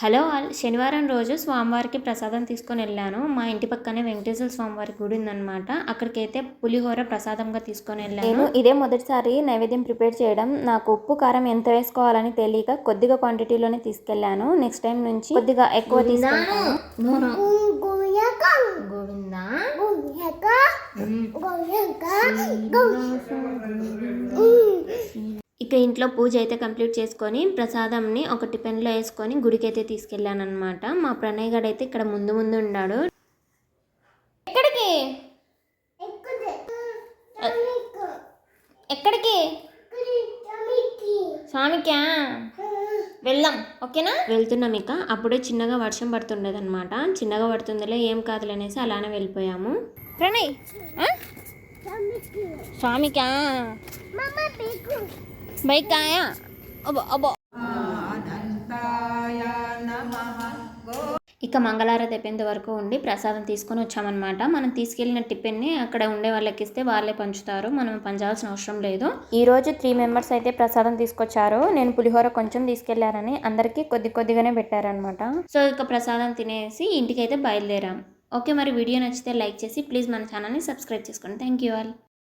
Hello all శనివారం రోజు స్వామివారికి ప్రసాదం తీసుకొని వెళ్ళాను. మా ఇంటి పక్కనే వెంకటేశ్వర స్వామివారి గుడి ఉందన్నమాట. అక్కడికైతే పులిహోర ప్రసాదంగా తీసుకొని వెళ్ళాను. నేను ఇదే మొదటిసారి నైవేద్యం ప్రిపేర్ చేయడం. నాకు ఉప్పు కారం ఎంత వేసుకోవాలని తెలియక కొద్దిగా క్వాంటిటీలోనే తీసుకెళ్ళాను. నెక్స్ట్ టైం నుంచి కొద్దిగా ఎక్కువ తీసుకుంటాను. ఇక ఇంట్లో పూజ అయితే కంప్లీట్ చేసుకొని ప్రసాదంని ఒక టిఫిన్లో వేసుకొని గుడికి అయితే తీసుకెళ్ళాను అనమాట. మా ప్రణయ్ గడ్ అయితే ఇక్కడ ముందు ఉన్నాడు. ఎక్కడికి ఎక్కడికి స్వామికా వెళ్దాం, ఓకేనా? వెళ్తున్నాం. ఇక అప్పుడే చిన్నగా వర్షం పడుతుండేది అనమాట. చిన్నగా పడుతుందిలే ఏం కాదులే అనేసి అలానే వెళ్ళిపోయాము. ప్రణయ్ స్వామికా బైక్ ఆయా ఇక మంగళారతి అయిపోయేంత వరకు ఉండి ప్రసాదం తీసుకొని వచ్చామన్నమాట. మనం తీసుకెళ్లిన టిఫిన్ని అక్కడ ఉండే వాళ్ళకి ఇస్తే వాళ్ళే పంచుతారు, మనం పంచాల్సిన అవసరం లేదు. ఈ రోజు 3 మెంబర్స్ అయితే ప్రసాదం తీసుకొచ్చారు. నేను పులిహోర కొంచెం తీసుకెళ్లారని అందరికీ కొద్దిగానే పెట్టారనమాట. సో ఇక ప్రసాదం తినేసి ఇంటికి అయితే బయలుదేరాం. ఓకే, మరి వీడియో నచ్చితే లైక్ చేసి ప్లీజ్ మన ఛానల్ని సబ్స్క్రైబ్ చేసుకోండి. Thank you all.